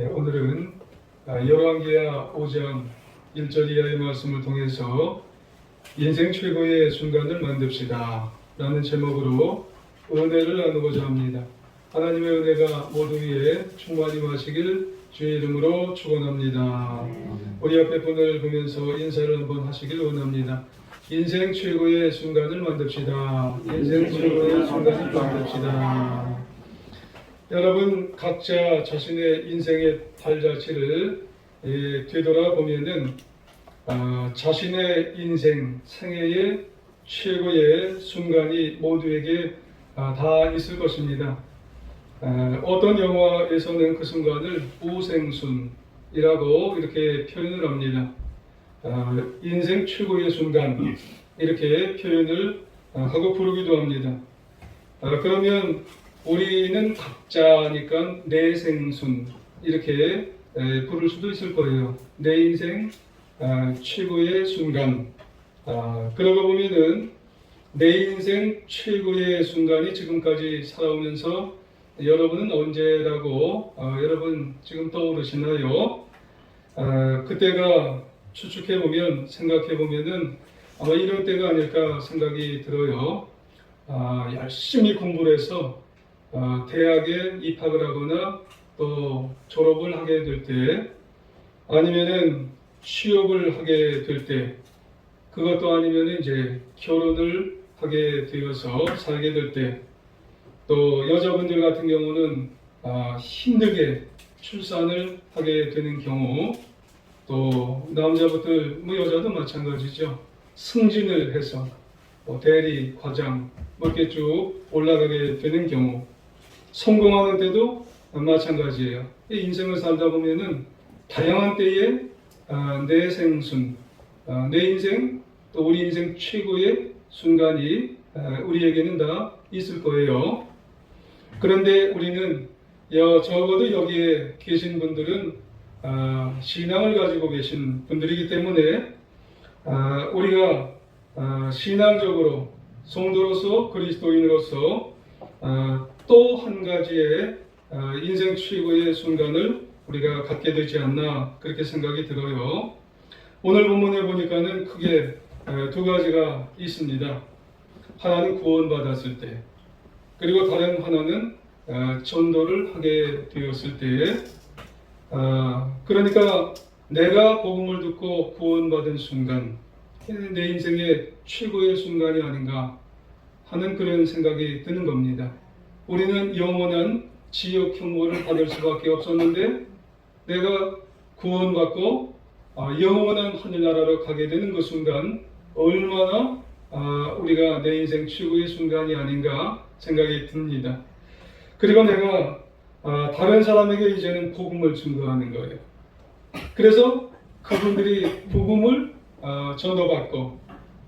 오늘은 열왕기하 5장 1절 이하의 말씀을 통해서 인생 최고의 순간을 만듭시다 라는 제목으로 은혜를 나누고자 합니다. 하나님의 은혜가 모두 위에 충만히 마시길 주의 이름으로 축원합니다. 우리 앞에 분을 보면서 인사를 한번 하시길 원합니다. 인생 최고의 순간을 만듭시다. 인생 최고의 순간을 만듭시다. 여러분 각자 자신의 인생의 발자취를 되돌아보면은 자신의 인생 생애의 최고의 순간이 모두에게 다 있을 것입니다. 어떤 영화에서는 그 순간을 우생순이라고 이렇게 표현을 합니다. 인생 최고의 순간 이렇게 표현을 하고 부르기도 합니다. 그러면 우리는 각자니까 내 생순 이렇게 부를 수도 있을 거예요. 내 인생 최고의 순간. 그러고 보면은 내 인생 최고의 순간이 지금까지 살아오면서 여러분은 언제라고 여러분 지금 떠오르시나요? 그때가 추측해 보면 생각해 보면은 아마 이런 때가 아닐까 생각이 들어요. 열심히 공부를 해서 대학에 입학을 하거나 또 졸업을 하게 될 때, 아니면은 취업을 하게 될 때, 그것도 아니면 이제 결혼을 하게 되어서 살게 될 때, 또 여자분들 같은 경우는 힘들게 출산을 하게 되는 경우, 또 남자분들, 여자도 마찬가지죠. 승진을 해서 대리, 과장 이렇게 쭉 올라가게 되는 경우, 성공하는 때도 마찬가지예요. 인생을 살다 보면은 다양한 때에 내 생순, 내 인생, 또 우리 인생 최고의 순간이 우리에게는 다 있을 거예요. 그런데 우리는 적어도 여기에 계신 분들은 신앙을 가지고 계신 분들이기 때문에 우리가 신앙적으로 성도로서 그리스도인으로서 또 한 가지의 인생 최고의 순간을 우리가 갖게 되지 않나 그렇게 생각이 들어요. 오늘 본문에 보니까는 크게 두 가지가 있습니다. 하나는 구원받았을 때, 그리고 다른 하나는 전도를 하게 되었을 때. 그러니까 내가 복음을 듣고 구원받은 순간, 내 인생의 최고의 순간이 아닌가 하는 그런 생각이 드는 겁니다. 우리는 영원한 지옥 형벌을 받을 수밖에 없었는데 내가 구원받고 영원한 하늘나라로 가게 되는 그 순간 얼마나 우리가 내 인생 최고의 순간이 아닌가 생각이 듭니다. 그리고 내가 다른 사람에게 이제는 복음을 증거하는 거예요. 그래서 그분들이 복음을 전도받고,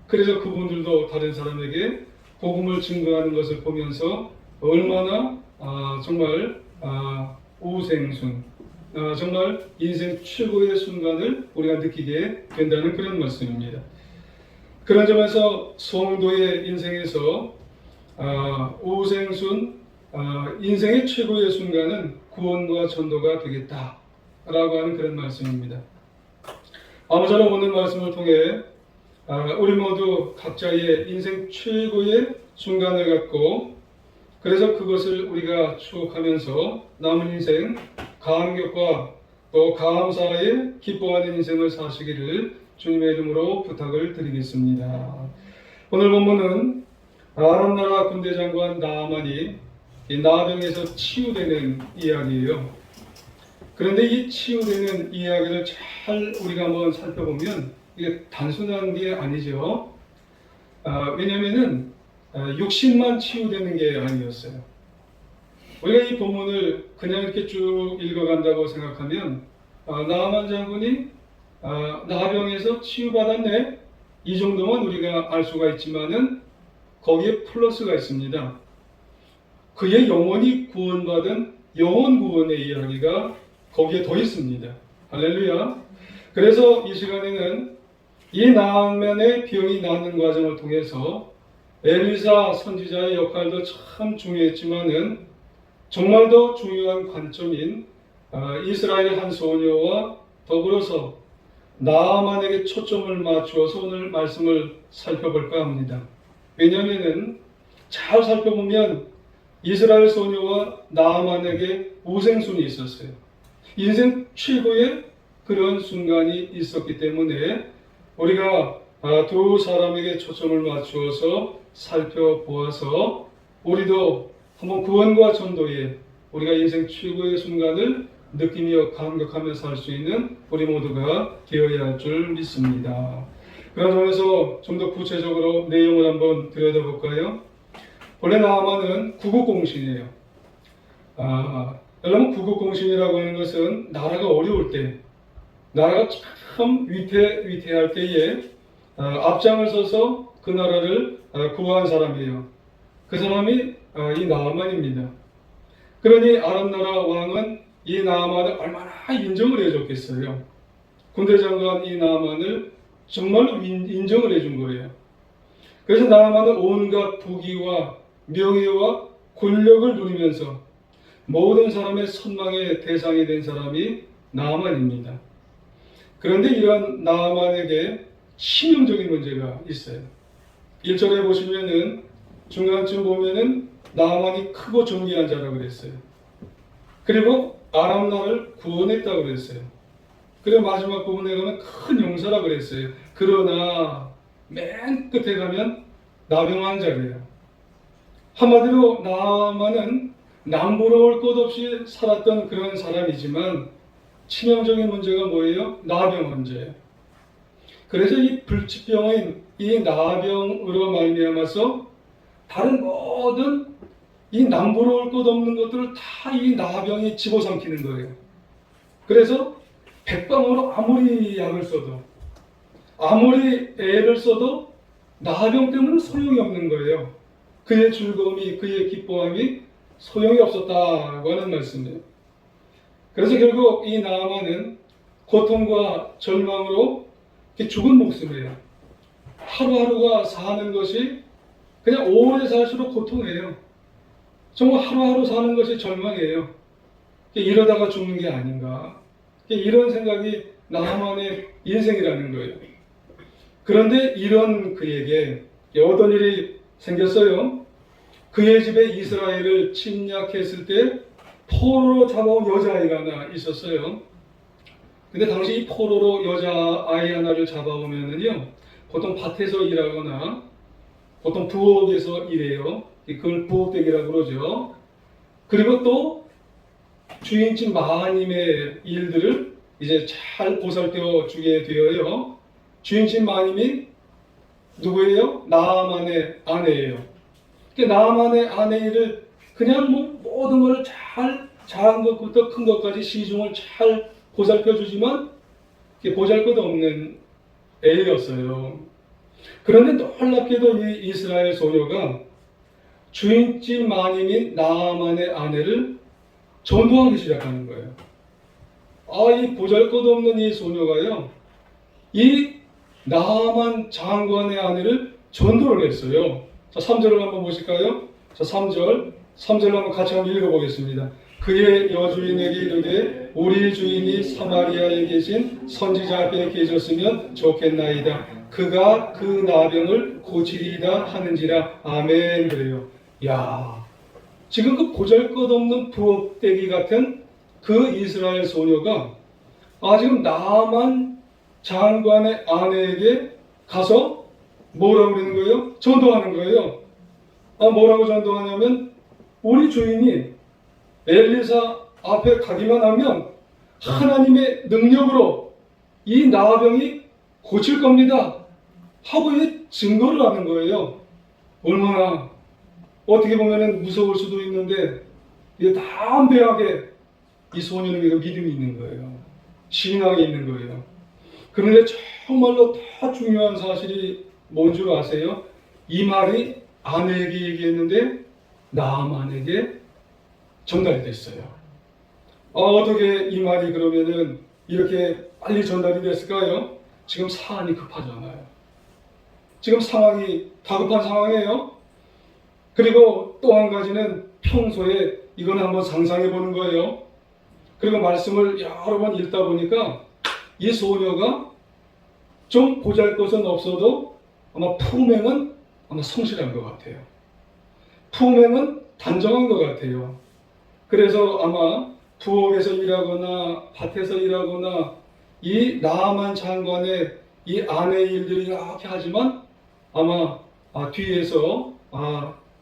그래서 그분들도 다른 사람에게 복음을 증거하는 것을 보면서 얼마나 정말 우생순, 정말 인생 최고의 순간을 우리가 느끼게 된다는 그런 말씀입니다. 그런 점에서 성도의 인생에서 우생순, 인생의 최고의 순간은 구원과 전도가 되겠다라고 하는 그런 말씀입니다. 아무쪼록 오늘 말씀을 통해 우리 모두 각자의 인생 최고의 순간을 갖고, 그래서 그것을 우리가 추억하면서 남은 인생 감격과 또 감사에 기뻐하는 인생을 사시기를 주님의 이름으로 부탁을 드리겠습니다. 오늘 본문은 아람 나라 군대 장관 나아만이 나병에서 치유되는 이야기예요. 그런데 이 치유되는 이야기를 잘 우리가 한번 살펴보면 이게 단순한 게 아니죠. 왜냐하면은 육신만 치유되는 게 아니었어요. 우리가 이 본문을 그냥 이렇게 쭉 읽어간다고 생각하면 나아만 장군이 나병에서 치유받았네, 이 정도만 우리가 알 수가 있지만은 거기에 플러스가 있습니다. 그의 영혼이 구원받은 영혼 구원의 이야기가 거기에 더 있습니다. 할렐루야. 그래서 이 시간에는 이 나아만의 병이 낫는 과정을 통해서 엘리사 선지자의 역할도 참 중요했지만은 정말 더 중요한 관점인 이스라엘 한 소녀와 더불어서 나아만에게 초점을 맞추어서 오늘 말씀을 살펴볼까 합니다. 왜냐하면 잘 살펴보면 이스라엘 소녀와 나아만에게 우생순이 있었어요. 인생 최고의 그런 순간이 있었기 때문에 우리가 두 사람에게 초점을 맞추어서 살펴보아서 우리도 한번 구원과 전도에 우리가 인생 최고의 순간을 느끼며 감격하며 살 수 있는 우리 모두가 되어야 할 줄 믿습니다. 그런 점에서 좀 더 구체적으로 내용을 한번 들여다볼까요? 원래 나아만은 구국공신이에요. 여러분, 구국공신이라고 하는 것은 나라가 어려울 때, 나라가 참 위태할 때에 앞장을 서서 그 나라를 구한 사람이에요. 그 사람이 이 나아만입니다. 그러니 아람 나라 왕은 이 나아만을 얼마나 인정을 해줬겠어요. 군대 장관 이 나아만을 정말로 인정을 해준 거예요. 그래서 나아만은 온갖 부귀와 명예와 권력을 누리면서 모든 사람의 선망의 대상이 된 사람이 나아만입니다. 그런데 이런 나아만에게 치명적인 문제가 있어요. 1절에 보시면은 중간쯤 보면은 나아만이 크고 존귀한 자라고 그랬어요. 그리고 아람 나라를 구원했다고 그랬어요. 그리고 마지막 부분에 가면 큰 용사라고 그랬어요. 그러나 맨 끝에 가면 나병 자래요. 한마디로 나아만은 남부러울 것 없이 살았던 그런 사람이지만 치명적인 문제가 뭐예요? 나병 문제예요. 그래서 이 불치병인 이 나병으로 말미암아서 다른 모든 이 남부러울 것 없는 것들을 다 이 나병이 집어삼키는 거예요. 그래서 백방으로 아무리 약을 써도 아무리 애를 써도 나병 때문에 소용이 없는 거예요. 그의 즐거움이 그의 기뻐함이 소용이 없었다고 하는 말씀이에요. 그래서 결국 이 나아만은 고통과 절망으로 죽은 목숨이에요. 하루하루가 사는 것이 그냥 오래 살수록 고통이에요. 정말 하루하루 사는 것이 절망이에요. 이러다가 죽는 게 아닌가. 이런 생각이 나아만의 인생이라는 거예요. 그런데 이런 그에게 어떤 일이 생겼어요. 그의 집에 이스라엘을 침략했을 때 포로로 잡아온 여자아이가 하나 있었어요. 근데 당시 이 포로로 여자아이 하나를 잡아오면은요, 보통 밭에서 일하거나 보통 부엌에서 일해요. 그걸 부엌대기라고 그러죠. 그리고 또 주인집 마님의 일들을 이제 잘 보살펴 주게 되어요. 주인집 마님이 누구예요? 나아만의 아내예요. 나아만의 아내 일을 그냥 모든 것을 잘 작은 것부터 큰 것까지 시중을 잘 보살펴 주지만 보잘것없는 애였어요. 그런데 놀랍게도 이 이스라엘 소녀가 주인집 마님인 나아만의 아내를 전도하기 시작하는 거예요. 이 보잘것없는 이 소녀가요, 이 나아만 장관의 아내를 전도를 했어요. 자, 3절을 한번 보실까요? 자, 3절을 한번 같이 한번 읽어보겠습니다. 그의 여주인에게 이르되 우리 주인이 사마리아에 계신 선지자 앞에 계셨으면 좋겠나이다. 그가 그 나병을 고치리이다 하는지라. 아멘. 그래요. 야, 지금 그 보잘것없는 부엌대기 같은 그 이스라엘 소녀가 지금 나아만 장관의 아내에게 가서 뭐라고 그러는 거예요? 전도하는 거예요. 뭐라고 전도하냐면 우리 주인이 엘리사 앞에 가기만 하면 하나님의 능력으로 이 나병이 고칠 겁니다 하고 이 증거를 하는 거예요. 얼마나 어떻게 보면 무서울 수도 있는데 이게 담대하게 이 소년에게 믿음이 있는 거예요. 신앙이 있는 거예요. 그런데 정말로 더 중요한 사실이 뭔 줄 아세요? 이 말이 아내에게 얘기했는데 나아만에게 전달이 됐어요. 어떻게 이 말이 그러면은 이렇게 빨리 전달이 됐을까요? 지금 사안이 급하잖아요. 지금 상황이 다급한 상황이에요. 그리고 또 한 가지는 평소에 이거는 한번 상상해 보는 거예요. 그리고 말씀을 여러 번 읽다 보니까 이 소녀가 좀 보잘것은 없어도 아마 품행은 아마 성실한 것 같아요. 품행은 단정한 것 같아요. 그래서 아마 부엌에서 일하거나 밭에서 일하거나 이 나아만 장관의 이 아내의 일들이 이렇게 하지만 아마 뒤에서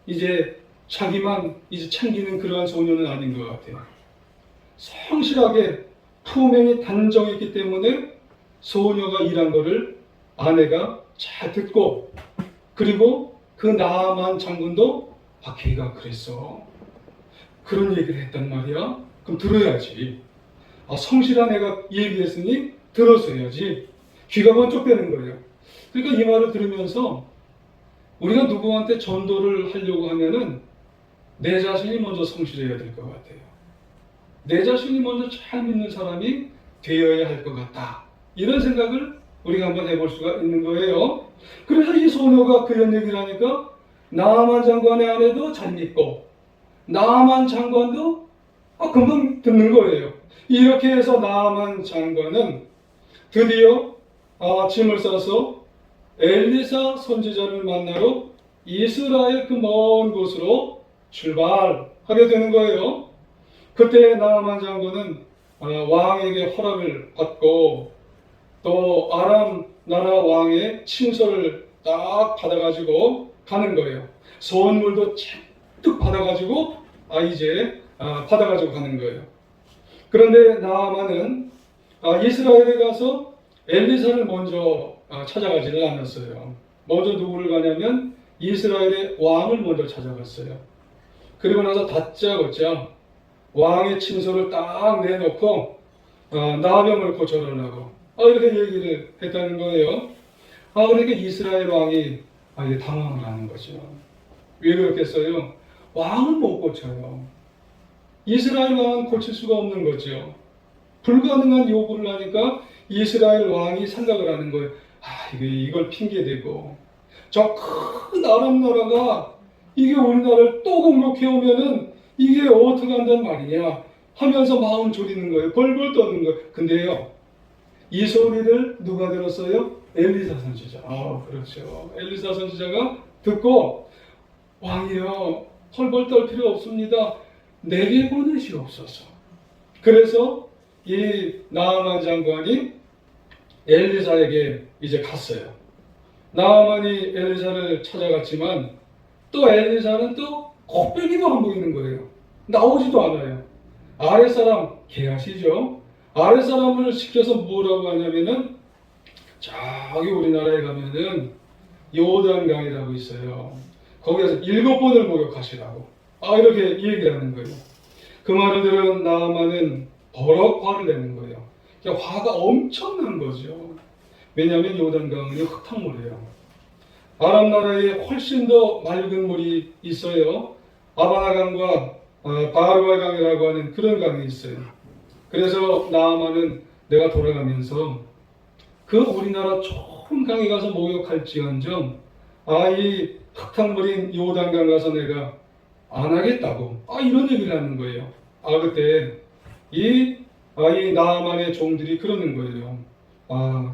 이제 자기만 이제 챙기는 그러한 소녀는 아닌 것 같아요. 성실하게 품행이 단정했기 때문에 소녀가 일한 것을 아내가 잘 듣고, 그리고 그 나아만 장군도 걔가 그랬어, 그런 얘기를 했단 말이야. 그럼 들어야지. 성실한 애가 얘기했으니 들었어야지. 귀가 번쩍대는 거예요. 그러니까 이 말을 들으면서 우리가 누구한테 전도를 하려고 하면은 내 자신이 먼저 성실해야 될 것 같아요. 내 자신이 먼저 잘 믿는 사람이 되어야 할 것 같다. 이런 생각을 우리가 한번 해볼 수가 있는 거예요. 그래서 이 소녀가 그런 얘기를 하니까 나아만 장관의 아내도 잘 믿고 나아만 장관도 금방 듣는 거예요. 이렇게 해서 나아만 장관은 드디어 짐을 싸서 엘리사 선지자를 만나러 이스라엘 그 먼 곳으로 출발하게 되는 거예요. 그때 나아만 장군은 왕에게 허락을 받고 또 아람 나라 왕의 친서를 딱 받아가지고 가는 거예요. 선물도 잔뜩 받아가지고 이제 받아가지고 가는 거예요. 그런데 나아만은 이스라엘에 가서 엘리사를 먼저 찾아가지를 않았어요. 먼저 누구를 가냐면 이스라엘의 왕을 먼저 찾아갔어요. 그리고 나서 다짜고짜 왕의 친서를 딱 내놓고 나병을 고쳐달라고 이렇게 얘기를 했다는 거예요. 그러니까 이스라엘 왕이 이게 당황을 하는 거죠. 왜 그렇겠어요? 왕을 못 고쳐요. 이스라엘 왕은 고칠 수가 없는 거죠. 불가능한 요구를 하니까 이스라엘 왕이 생각을 하는 거예요. 이걸 핑계대고 저 큰 아람 나라가 이게 우리나라를 또 공격해 오면은 이게 어떻게 한단 말이냐 하면서 마음 졸이는 거예요. 벌벌 떠는 거예요. 근데요, 이 소리를 누가 들었어요? 엘리사 선지자. 그렇죠. 엘리사 선지자가 듣고 왕이여, 벌벌 떨 필요 없습니다. 내게 보내시옵소서. 그래서 이 나아만 장관이 엘리사에게 이제 갔어요. 나아만이 엘리사를 찾아갔지만 또 엘리사는 또 코빼기도 안 보이는 거예요. 나오지도 않아요. 아랫사람, 개하시죠? 아랫사람을 시켜서 뭐라고 하냐면은 저기 우리나라에 가면은 요단강이라고 있어요. 거기에서 7번을 목욕하시라고 이렇게 얘기를 하는 거예요. 그 말을 들은 나아만은 버럭 화를 내는 거예요. 화가 엄청난 거죠. 왜냐하면 요단강은 흙탕물이에요. 아람 나라에 훨씬 더 맑은 물이 있어요. 아바나강과 바르발강이라고 하는 그런 강이 있어요. 그래서 나아만은 내가 돌아가면서 그 우리나라 좋은 강에 가서 목욕할지언정 이 흙탕물인 요단강 가서 내가 안 하겠다고 이런 얘기를 하는 거예요. 그때 이 나아만의 종들이 그러는 거예요.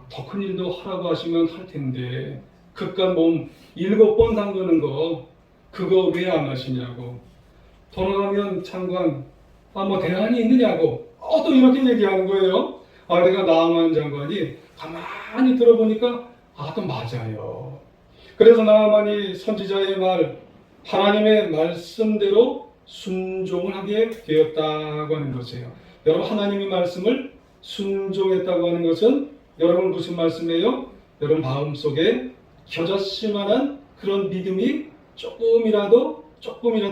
더 큰 일도 하라고 하시면 할 텐데 그깟 몸 7번 담그는 거 그거 왜 안 하시냐고. 돌아가면 장관 뭐 대안이 있느냐고 또 이렇게 얘기하는 거예요. 내가 나아만 장관이 가만히 들어보니까 또 맞아요. 그래서 나아만이 선지자의 말, 하나님의 말씀대로 순종을 하게 되었다고 하는 것이에요. 여러분, 하나님의 말씀을 순종했다고 하는 것은 여러분 무슨 말씀이에요? 여러분 마음속에 겨자씨만한 그런 믿음이 조금이라도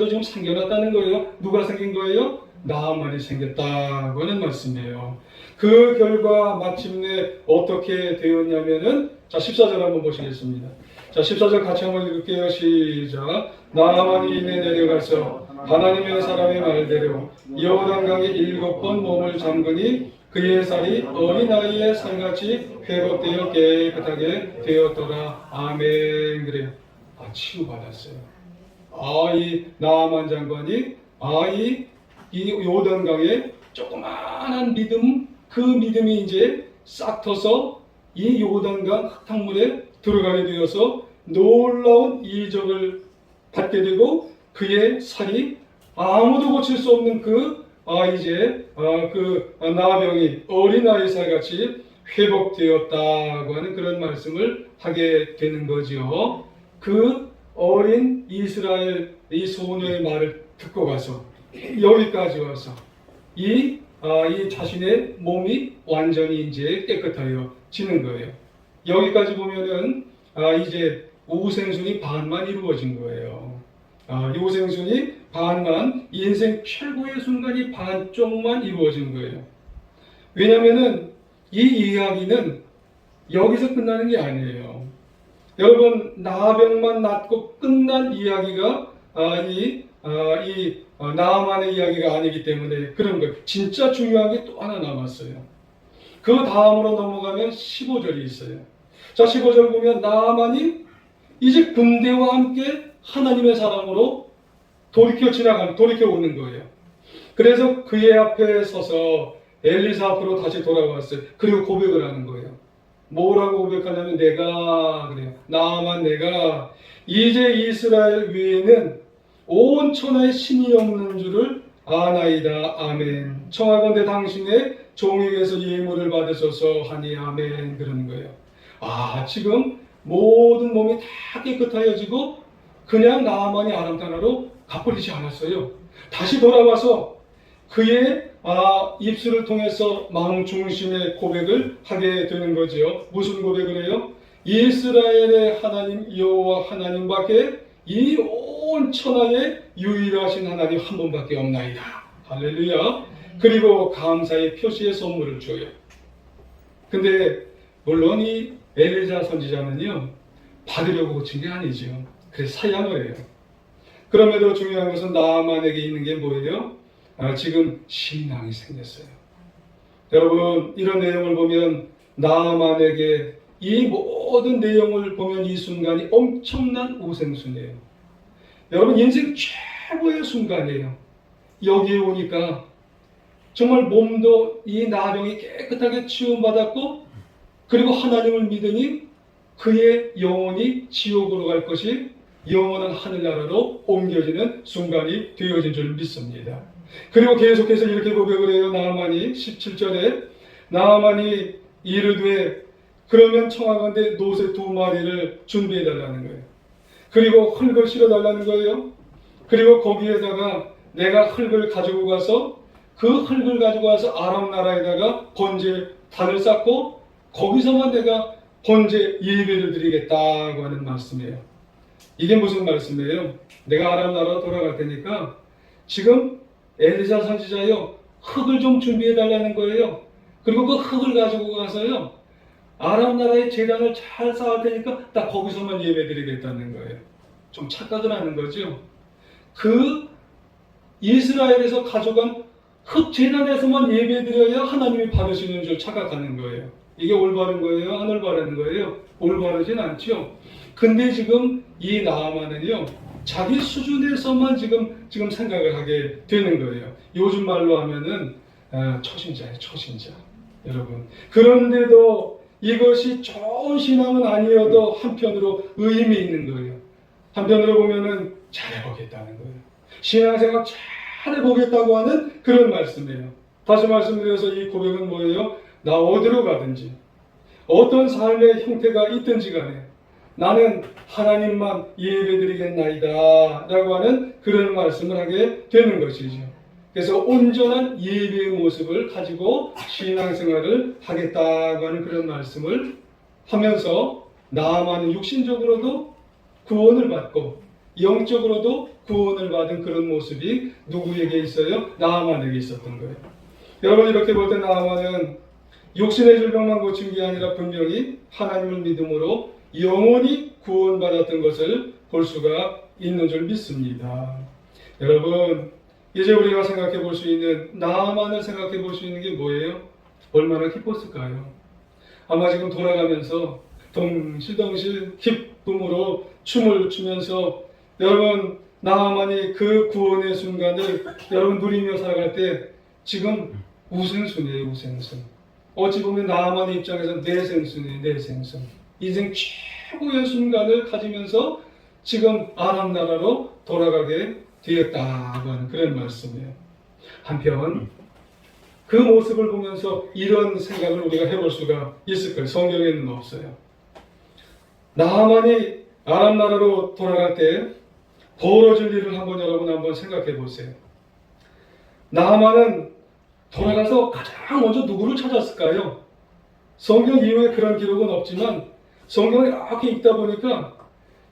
지금 생겨났다는 거예요. 누가 생긴 거예요? 나아만이 생겼다고 하는 말씀이에요. 그 결과 마침내 어떻게 되었냐면은 14절 한번 보시겠습니다. 14절 같이 한번 읽을게요. 시작. 나아만이 이내 내려가서 하나님의 사람의 말대로 요단강에 7번 몸을 잠그니 그의 살이 어린아이의 살같이 회복되어 깨끗하게 되었더라. 아멘. 그래요. 치유받았어요. 이 나아만 장관이 이 요단강에 조그마한 믿음, 그 믿음이 이제 싹 터서 이 요단강 흙탕물에 들어가게 되어서 놀라운 이적을 받게 되고 그의 살이 아무도 고칠 수 없는 그 나병이 어린아이 살같이 회복되었다고 하는 그런 말씀을 하게 되는 거지요. 그 어린 이스라엘 이 소녀의 말을 듣고 가서 여기까지 와서 이 자신의 몸이 완전히 이제 깨끗하여지는 거예요. 여기까지 보면은 이제 오생순이 반만 이루어진 거예요. 이 오생순이 반만, 인생 최고의 순간이 반쪽만 이루어진 거예요. 왜냐면은 이 이야기는 여기서 끝나는 게 아니에요. 여러분, 나병만 낫고 끝난 이야기가 나만의 이야기가 아니기 때문에 그런 거예요. 진짜 중요한 게 또 하나 남았어요. 그 다음으로 넘어가면 15절이 있어요. 자, 15절 보면 나만이 이제 군대와 함께 하나님의 사랑으로 돌이켜 오는 거예요. 그래서 그의 앞에 서서 엘리사 앞으로 다시 돌아왔어요. 그리고 고백을 하는 거예요. 뭐라고 고백하냐면 그래요. 나만 내가 이제 이스라엘 위에는 온 천하에 신이 없는 줄을 아나이다. 아멘. 청하건대 당신의 종에게서 예물을 받으소서 하니 아멘. 그러는 거예요. 지금 모든 몸이 다 깨끗하여지고 그냥 나만이 아람타나로 가버리지 않았어요. 다시 돌아와서 그의 입술을 통해서 마음 중심의 고백을 하게 되는 거죠. 무슨 고백을 해요? 이스라엘의 하나님 여호와 하나님밖에 이 온 천하에 유일하신 하나님 한 분밖에 없나이다. 할렐루야. 그리고 감사의 표시의 선물을 줘요. 근데 물론 이 엘리사 선지자는요, 받으려고 고친 게 아니죠. 그래서 사양을 해요. 그럼에도 중요한 것은 나만에게 있는 게 뭐예요? 지금 신앙이 생겼어요. 여러분, 이런 내용을 보면 나만에게 이 모든 내용을 보면 이 순간이 엄청난 오생순이에요. 여러분, 인생 최고의 순간이에요. 여기에 오니까 정말 몸도 이 나병이 깨끗하게 치유받았고 그리고 하나님을 믿으니 그의 영혼이 지옥으로 갈 것이 영원한 하늘나라로 옮겨지는 순간이 되어진 줄 믿습니다. 그리고 계속해서 이렇게 고백을 해요. 나아만이 17절에 나아만이 이르되 그러면 청하건대 노새 2마리를 준비해 달라는 거예요. 그리고 흙을 실어 달라는 거예요. 그리고 거기에다가 내가 흙을 가지고 가서 그 흙을 가지고 와서 아람 나라에다가 번제 단을 쌓고 거기서만 내가 번제 예배를 드리겠다고 하는 말씀이에요. 이게 무슨 말씀이에요? 내가 아람 나라로 돌아갈 테니까 지금 엘리사 선지자요, 흙을 좀 준비해 달라는 거예요. 그리고 그 흙을 가지고 가서요, 아람 나라의 제단을 잘 쌓을 테니까 딱 거기서만 예배 드리겠다는 거예요. 좀 착각을 하는 거죠. 그 이스라엘에서 가져간 흙 제단에서만 예배 드려야 하나님이 받으시는 줄 착각하는 거예요. 이게 올바른 거예요? 안 올바른 거예요? 올바르진 않죠. 근데 지금 이 나아만은요, 자기 수준에서만 지금 생각을 하게 되는 거예요. 요즘 말로 하면은 초신자예요, 초신자. 여러분. 그런데도 이것이 좋은 신앙은 아니어도 한편으로 의미 있는 거예요. 한편으로 보면은 잘해보겠다는 거예요. 신앙생활 잘해보겠다고 하는 그런 말씀이에요. 다시 말씀드려서 이 고백은 뭐예요? 나 어디로 가든지 어떤 삶의 형태가 있든지 간에 나는 하나님만 예배드리겠나이다 라고 하는 그런 말씀을 하게 되는 것이죠. 그래서 온전한 예배의 모습을 가지고 신앙생활을 하겠다고 하는 그런 말씀을 하면서 나아만은 육신적으로도 구원을 받고 영적으로도 구원을 받은 그런 모습이 누구에게 있어요? 나아만에게 있었던 거예요. 여러분, 이렇게 볼 때 나아만은 육신의 질병만 고친 게 아니라 분명히 하나님을 믿음으로 영원히 구원받았던 것을 볼 수가 있는 줄 믿습니다. 여러분, 이제 우리가 생각해 볼 수 있는, 나만을 생각해 볼 수 있는 게 뭐예요? 얼마나 기뻤을까요? 아마 지금 돌아가면서 덩실덩실 기쁨으로 춤을 추면서 여러분, 나만이 그 구원의 순간을 여러분 누리며 살아갈 때 지금 우생순이에요, 우생순. 어찌 보면 나아만의 입장에서 내생순이에요, 내생순. 인생 최고의 순간을 가지면서 지금 아람 나라로 돌아가게 되었다고 하는 그런 말씀이에요. 한편 그 모습을 보면서 이런 생각을 우리가 해볼 수가 있을 거예요. 성경에는 없어요. 나아만이 아람 나라로 돌아갈 때 벌어질 일을 여러분 한번 생각해 보세요. 나아만은 돌아가서 가장 먼저 누구를 찾았을까요? 성경 이후에 그런 기록은 없지만 성경을 이렇게 읽다 보니까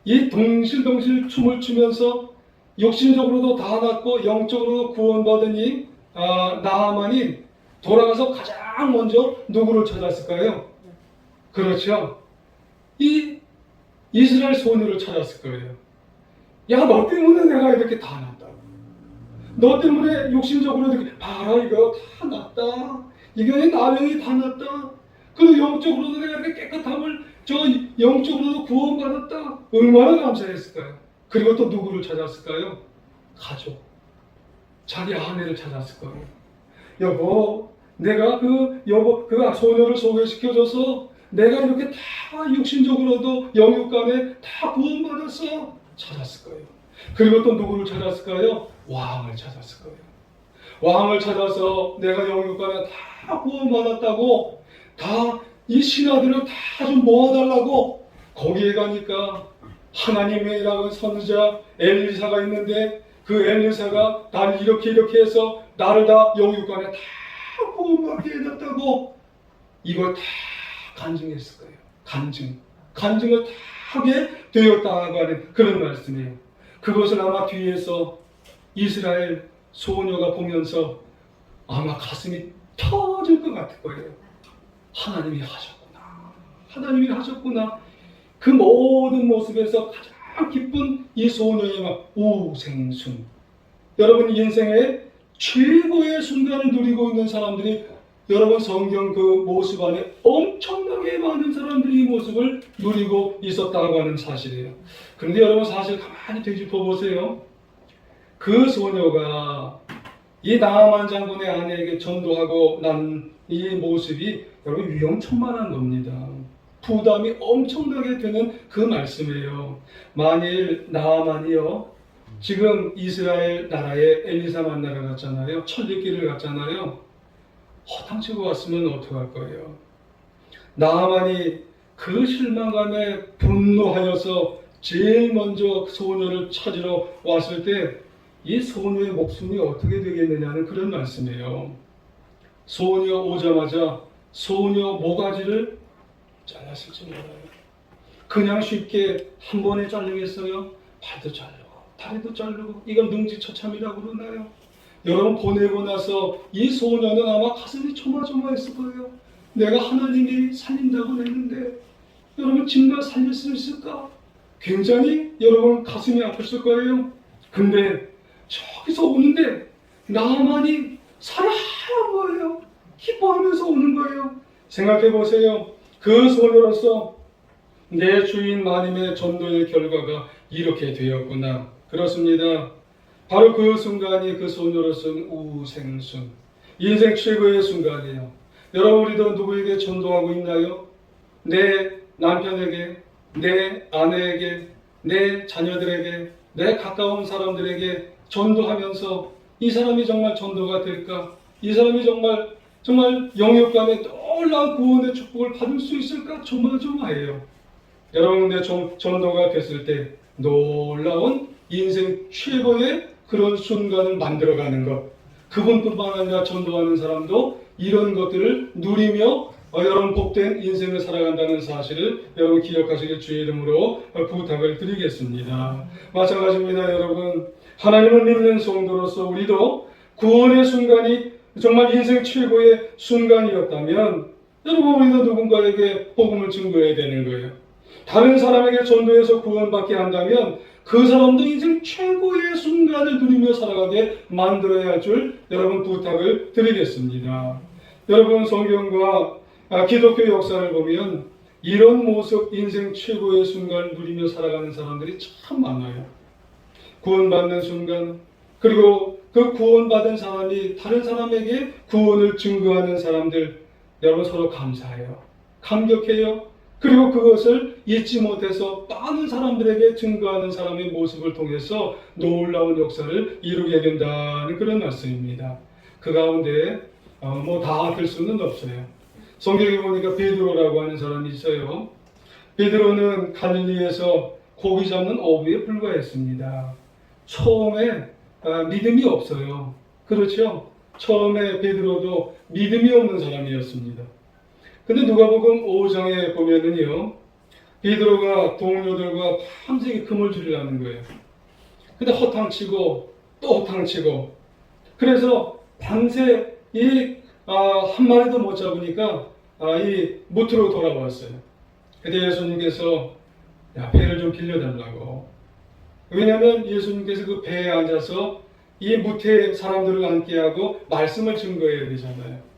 이 동실동실 춤을 추면서 육신적으로도 다 낫고 영적으로도 구원받으니 나아만이 돌아가서 가장 먼저 누구를 찾았을까요? 그렇죠. 이 이스라엘 소녀를 찾았을 거예요. 야, 너 때문에 내가 이렇게 다 났다. 너 때문에 육신적으로 이렇게 봐라, 이거 다 났다. 이게 나병이 다 났다. 그리고 영적으로도 내가 이렇게 깨끗함을 영적으로도 구원받았다. 얼마나 감사했을까요? 그리고 또 누구를 찾았을까요? 가족. 자기 아내를 찾았을 거예요. 여보, 내가 그 소녀를 소개시켜줘서 내가 이렇게 다 육신적으로도 영육간에 다 구원받았어. 찾았을 거예요. 그리고 또 누구를 찾았을까요? 왕을 찾았을 거예요. 왕을 찾아서 내가 영육간에 다 구원받았다고 다 이 신하들을 다 좀 모아달라고 거기에 가니까 하나님의 선지자 엘리사가 있는데 그 엘리사가 날 이렇게 해서 나를 다 영육간에 다 구원받게 해줬다고 이걸 다 간증했을 거예요. 간증을 다 하게 되었다고 하는 그런 말씀이에요. 그것을 아마 뒤에서 이스라엘 소녀가 보면서 아마 가슴이 터질 것 같을 거예요. 하나님이 하셨구나. 하나님이 하셨구나. 그 모든 모습에서 가장 기쁜 이 소녀의 우생순. 여러분 인생의 최고의 순간을 누리고 있는 사람들이 여러분 성경 그 모습 안에 엄청나게 많은 사람들이 이 모습을 누리고 있었다고 하는 사실이에요. 그런데 여러분 사실 가만히 되짚어 보세요. 그 소녀가 이 나아만 장군의 아내에게 전도하고 난 이 모습이 여러분 위험천만한 겁니다. 부담이 엄청나게 되는 그 말씀이에요. 만일 나아만이요 지금 이스라엘 나라에 엘리사 만나러 갔잖아요. 천리길을 갔잖아요. 허탕치고 왔으면 어떡할 거예요? 나아만이 그 실망감에 분노하여서 제일 먼저 소녀를 찾으러 왔을 때 이 소녀의 목숨이 어떻게 되겠느냐는 그런 말씀이에요. 소녀 오자마자 소녀 모가지를 잘랐을지 몰라요. 그냥 쉽게 한 번에 자르겠어요? 발도 자르고 다리도 자르고 이걸 능지처참이라고 그러나요? 여러분 보내고 나서 이 소녀는 아마 가슴이 조마조마했을 거예요. 내가 하나님이 살린다고 했는데 여러분 정말 살릴 수 있을까? 굉장히 여러분 가슴이 아팠을 거예요. 근데 저기서 오는데 나만이 살아야 거예요. 기뻐하면서 오는 거예요. 생각해 보세요. 그 소녀로서 내 주인 마님의 전도의 결과가 이렇게 되었구나. 그렇습니다. 바로 그 순간이 그 소녀로서는 우생순. 인생 최고의 순간이에요. 여러분 우리도 누구에게 전도하고 있나요? 내 남편에게, 내 아내에게, 내 자녀들에게, 내 가까운 사람들에게 전도하면서 이 사람이 정말 전도가 될까? 이 사람이 정말 영육간에 놀라운 구원의 축복을 받을 수 있을까? 조마조마해요. 여러분 내 전도가 됐을 때 놀라운 인생 최고의 그런 순간을 만들어가는 것. 그분뿐만 아니라 전도하는 사람도 이런 것들을 누리며 여러분 복된 인생을 살아간다는 사실을 여러분 기억하시길 주의 이름으로 부탁을 드리겠습니다. 마찬가지입니다. 여러분 하나님을 믿는 성도로서 우리도 구원의 순간이 정말 인생 최고의 순간이었다면 여러분 우리도 누군가에게 복음을 증거해야 되는 거예요. 다른 사람에게 전도해서 구원받게 한다면 그 사람도 인생 최고의 순간을 누리며 살아가게 만들어야 할 줄 여러분 부탁을 드리겠습니다. 여러분 성경과 기독교 역사를 보면 이런 모습 인생 최고의 순간을 누리며 살아가는 사람들이 참 많아요. 구원받는 순간 그리고 그 구원받은 사람이 다른 사람에게 구원을 증거하는 사람들, 여러분 서로 감사해요. 감격해요. 그리고 그것을 잊지 못해서 많은 사람들에게 증거하는 사람의 모습을 통해서 놀라운 역사를 이루게 된다는 그런 말씀입니다. 그 가운데 뭐 다 될 수는 없어요. 성경에 보니까 베드로라고 하는 사람이 있어요. 베드로는 갈릴리에서 고기 잡는 어부에 불과했습니다. 처음에 믿음이 없어요. 그렇죠? 처음에 베드로도 믿음이 없는 사람이었습니다. 근데 누가복음 5장에 보면은요, 베드로가 동료들과 밤새게 그물 줄이라는 거예요. 근데 허탕치고 또 허탕치고, 그래서 밤새 한 마리도 못 잡으니까 이 무트로 돌아왔어요. 근데 예수님께서 배를 좀 빌려달라고. 왜냐하면 예수님께서 그 배에 앉아서 이 무태의 사람들을 앉게 하고 말씀을 증거해야 되잖아요.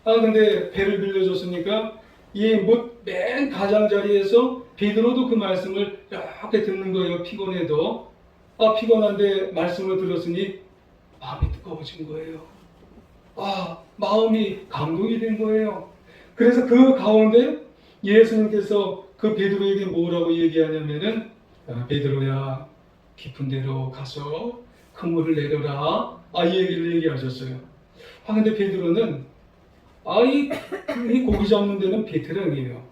근데 배를 빌려줬으니까 이 맨 가장자리에서 베드로도 그 말씀을 이렇게 듣는 거예요. 피곤해도. 피곤한데 말씀을 들었으니 마음이 뜨거워진 거예요. 마음이 감동이 된 거예요. 그래서 그 가운데 예수님께서 그 베드로에게 뭐라고 얘기하냐면은, 베드로야, 깊은 데로 가서 그물을 내려라. 이 얘기를 얘기하셨어요. 근데 베드로는 이 고기 잡는 데는 베테랑이에요.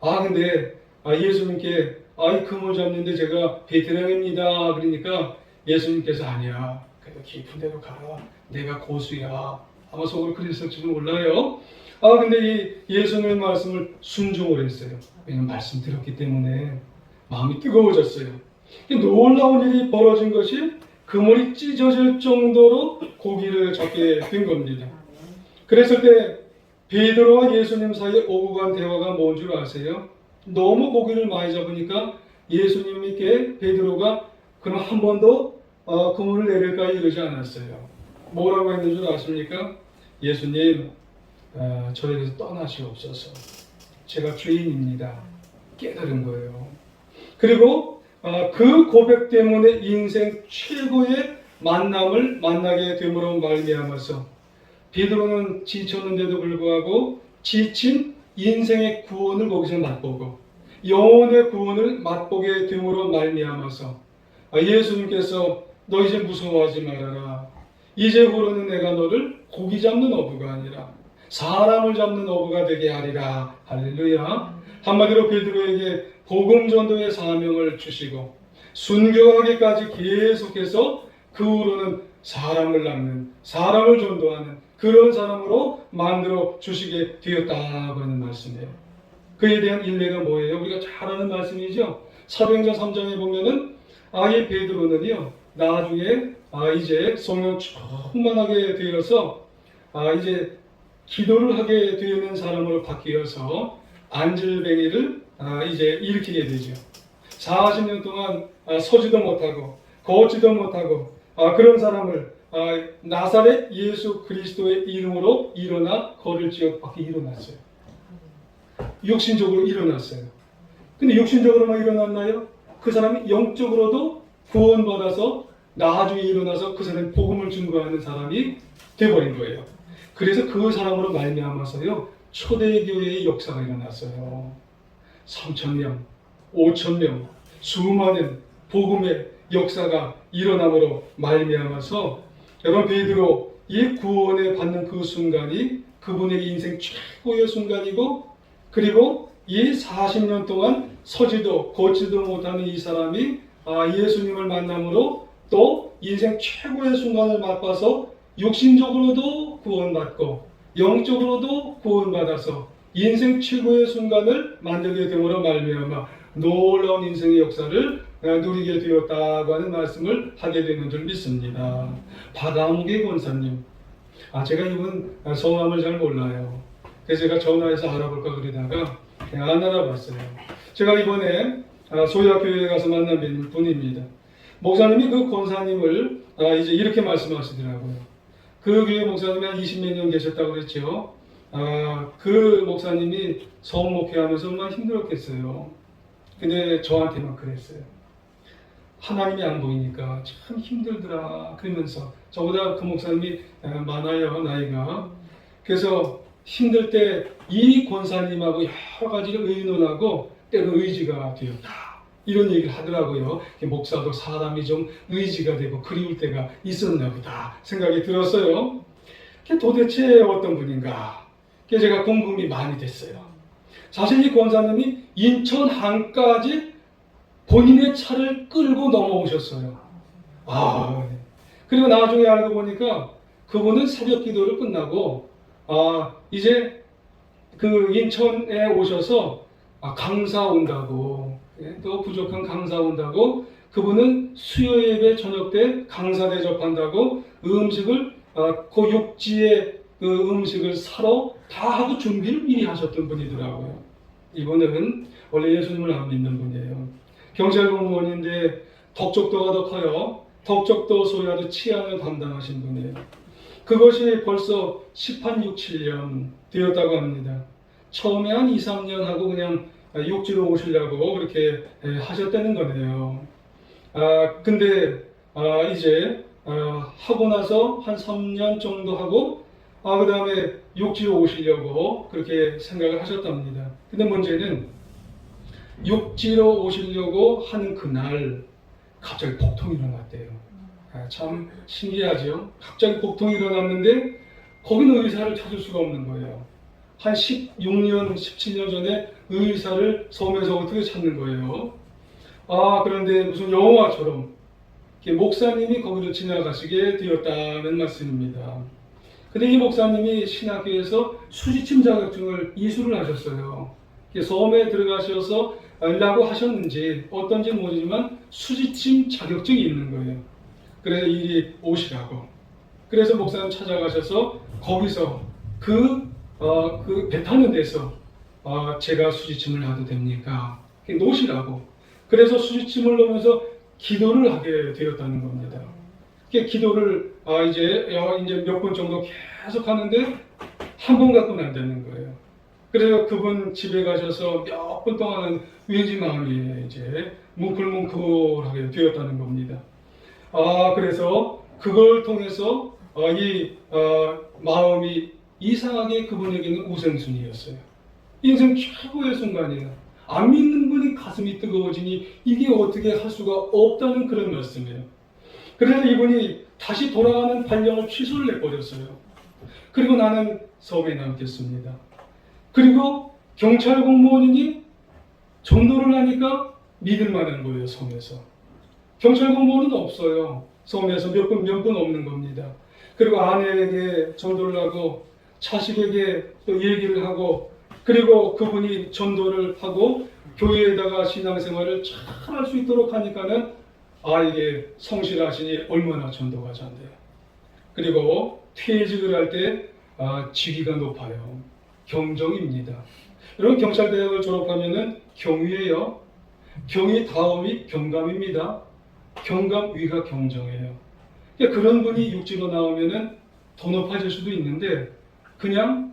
근데 예수님께 이 그물 잡는데 제가 베테랑입니다. 그러니까 예수님께서 아니야. 그래도 깊은 데로 가라. 내가 고수야. 아마 속으로 그랬을지도 몰라요. 근데 이 예수님의 말씀을 순종을 했어요. 왜냐면 말씀 들었기 때문에 마음이 뜨거워졌어요. 놀라운 일이 벌어진 것이 그물이 찢어질 정도로 고기를 잡게 된 겁니다. 그랬을 때 베드로와 예수님 사이에 오고 간 대화가 뭔 줄 아세요? 너무 고기를 많이 잡으니까 예수님께 베드로가 그럼 한 번 더 그물을 내릴까 이러지 않았어요. 뭐라고 했는 줄 아십니까? 예수님, 저에게서 떠나시옵소서. 제가 죄인입니다. 깨달은 거예요. 그리고 그 고백 때문에 인생 최고의 만남을 만나게 됨으로 말미암아서 베드로는 지쳤는데도 불구하고 지친 인생의 구원을 거기서 맛보고 영혼의 구원을 맛보게 됨으로 말미암아서 예수님께서 너 이제 무서워하지 말아라. 이제부로는 내가 너를 고기 잡는 어부가 아니라 사람을 잡는 어부가 되게 하리라. 할렐루야. 한마디로 베드로에게 복음 전도의 사명을 주시고 순교하기까지 계속해서 그 후로는 사람을 낳는, 사람을 전도하는 그런 사람으로 만들어 주시게 되었다고 하는 말씀이에요. 그에 대한 인례가 뭐예요? 우리가 잘 아는 말씀이죠. 사도행전 3장에 보면은 이 베드로는요, 나중에 이제 성령 충만하게 되어서 이제 기도를 하게 되는 사람으로 바뀌어서 안질뱅이를 이제 일으키게 되죠. 40년 동안 서지도 못하고 걷지도 못하고 그런 사람을 나사렛 예수 그리스도의 이름으로 일어나 걸을지어 밖에 일어났어요. 육신적으로 일어났어요. 근데 육신적으로만 일어났나요? 그 사람이 영적으로도 구원받아서 나중에 일어나서 그 사람이 복음을 증거하는 사람이 되어버린 거예요. 그래서 그 사람으로 말미암아서요, 초대교회의 역사가 일어났어요. 3,000명, 5,000명, 수많은 복음의 역사가 일어남으로 말미암아서 여러분 베드로 이 구원에 받는 그 순간이 그분의 인생 최고의 순간이고, 그리고 이 40년 동안 서지도 걷지도 못하는 이 사람이 예수님을 만남으로 또 인생 최고의 순간을 맛봐서 육신적으로도 구원받고 영적으로도 구원받아서 인생 최고의 순간을 만들게 됨으로 말미암아 놀라운 인생의 역사를 누리게 되었다고 하는 말씀을 하게 되는 줄 믿습니다. 박아무개 권사님, 제가 이분 성함을 잘 몰라요. 그래서 제가 전화해서 알아볼까 그러다가 그냥 안 알아봤어요. 제가 이번에 소야교회에 가서 만난 분입니다. 목사님이 그 권사님을 이제 이렇게 말씀하시더라고요. 그 교회 목사님이 한 20몇 년 계셨다고 그랬죠. 그 목사님이 성목회하면서 정말 힘들었겠어요. 근데 저한테만 그랬어요. 하나님이 안 보이니까 참 힘들더라 그러면서 저보다 그 목사님이 많아요 나이가. 그래서 힘들 때 이 권사님하고 여러 가지를 의논하고 때로 의지가 되었다 이런 얘기를 하더라고요. 목사도 사람이 좀 의지가 되고 그리울 때가 있었나 보다 생각이 들었어요. 도대체 어떤 분인가 제가 궁금이 많이 됐어요. 사실 이 권사님이 인천 항까지 본인의 차를 끌고 넘어오셨어요. 그리고 나중에 알고 보니까 그분은 새벽 기도를 끝나고 이제 그 인천에 오셔서 강사 온다고, 또 부족한 강사 온다고, 그분은 수요 예배 저녁 때 강사 대접한다고 음식을 그 육지에 그 음식을 사러 다 하고 준비를 미리 하셨던 분이더라고요. 이분은 원래 예수님을 안 믿는 분이에요. 경찰 공무원인데 덕적도가 더 커요. 덕적도 소야도 치안을 담당하신 분이에요. 그것이 벌써 10한 6, 7년 되었다고 합니다. 처음에 한 2, 3년 하고 그냥 육지로 오시려고 그렇게 하셨다는 거네요. 근데 이제 하고 나서 한 3년 정도 하고 그 다음에 육지로 오시려고 그렇게 생각을 하셨답니다. 근데 문제는 육지로 오시려고 하는 그날 갑자기 폭동이 일어났대요. 참 신기하죠. 갑자기 폭동이 일어났는데 거기는 의사를 찾을 수가 없는 거예요. 한 16년, 17년 전에 의사를 섬에서 어떻게 찾는 거예요. 그런데 무슨 영화처럼 목사님이 거기를 지나가시게 되었다는 말씀입니다. 근데 이 목사님이 신학교에서 수지침 자격증을 이수를 하셨어요. 섬에 들어가셔서 라고 하셨는지 어떤지 모르지만 수지침 자격증이 있는 거예요. 그래서 이리 오시라고. 그래서 목사님 찾아가셔서 거기서 그 배 타는 데서 제가 수지침을 놔도 됩니까? 놓으시라고. 그래서 수지침을 놓으면서 기도를 하게 되었다는 겁니다. 기도를 이제 몇 번 정도 계속 하는데 한 번 갖고는 안 되는 거예요. 그래서 그분 집에 가셔서 몇 번 동안은 왠지 마음이 이제 뭉클뭉클하게 되었다는 겁니다. 그래서 그걸 통해서 이 마음이 이상하게 그분에게는 우선순위였어요. 인생 최고의 순간이에요. 안 믿는 분이 가슴이 뜨거워지니 이게 어떻게 할 수가 없다는 그런 말씀이에요. 그래서 이분이 다시 돌아가는 발령을 취소를 해버렸어요. 그리고 나는 섬에 남겠습니다. 그리고 경찰 공무원이니 전도를 하니까 믿을 만한 거예요, 섬에서. 경찰 공무원은 없어요. 섬에서 몇 분 없는 겁니다. 그리고 아내에게 전도를 하고 자식에게 또 얘기를 하고 그리고 그분이 전도를 하고 교회에다가 신앙생활을 잘 할 수 있도록 하니까는 이게 성실하시니 얼마나 전도가 잘 돼요. 그리고 퇴직을 할 때 직위가 높아요. 경정입니다. 여러분 경찰대학을 졸업하면은 경위예요. 경위 다음이 경감입니다. 경감 위가 경정이에요. 그러니까 그런 분이 육지로 나오면은 더 높아질 수도 있는데 그냥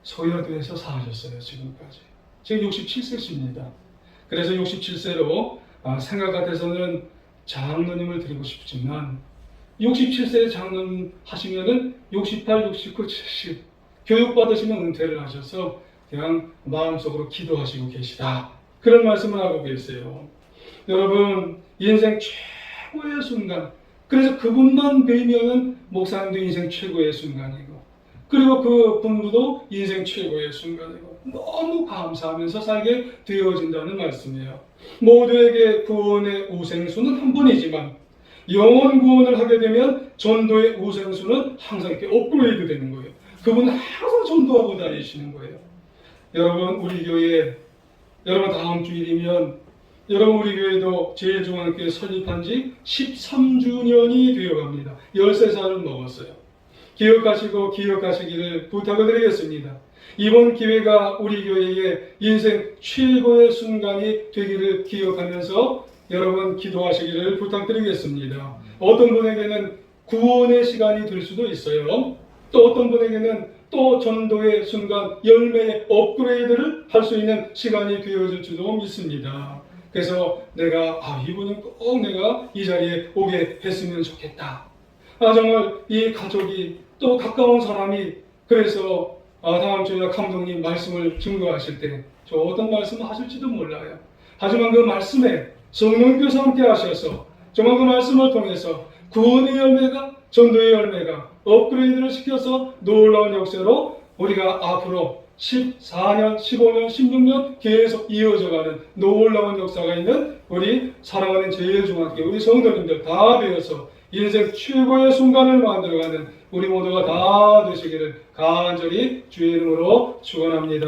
소여도에서 사하셨어요. 지금까지. 지금 67세십니다. 그래서 67세로 생각 같아서는 장로님을 드리고 싶지만 67세에 장로님 하시면은 68, 69, 70 교육받으시면 은퇴를 하셔서 그냥 마음속으로 기도하시고 계시다. 그런 말씀을 하고 계세요. 여러분 인생 최고의 순간 그래서 그분만 뵈면은 목사님도 인생 최고의 순간이고 그리고 그 분부도 인생 최고의 순간이고 너무 감사하면서 살게 되어진다는 말씀이에요. 모두에게 구원의 우생수는 한 번이지만 영원 구원을 하게 되면 전도의 우생수는 항상 이렇게 업그레이드 되는 거예요. 그분은 항상 전도하고 다니시는 거예요. 여러분 우리 교회 여러분 다음 주일이면 여러분 우리 교회도 제일중앙교회 설립한 지 13주년이 되어갑니다. 13살을 먹었어요. 기억하시기를 부탁을 드리겠습니다. 이번 기회가 우리 교회의 인생 최고의 순간이 되기를 기억하면서 여러분 기도하시기를 부탁드리겠습니다. 어떤 분에게는 구원의 시간이 될 수도 있어요. 또 어떤 분에게는 또 전도의 순간 열매의 업그레이드를 할 수 있는 시간이 되어질 줄도 믿습니다. 그래서 내가 이분은 꼭 내가 이 자리에 오게 했으면 좋겠다. 정말 이 가족이 또 가까운 사람이 그래서 다음 주에 감독님 말씀을 증거하실 때 저 어떤 말씀을 하실지도 몰라요. 하지만 그 말씀에 성령께서 함께 하셔서 정말 그 말씀을 통해서 구원의 열매가 전도의 열매가 업그레이드를 시켜서 놀라운 역사로 우리가 앞으로 14년, 15년, 16년 계속 이어져가는 놀라운 역사가 있는 우리 사랑하는 제일중앙교회 우리 성도님들 다 되어서 인생 최고의 순간을 만들어가는 우리 모두가 다 되시기를 간절히 주의 이름으로 축원합니다.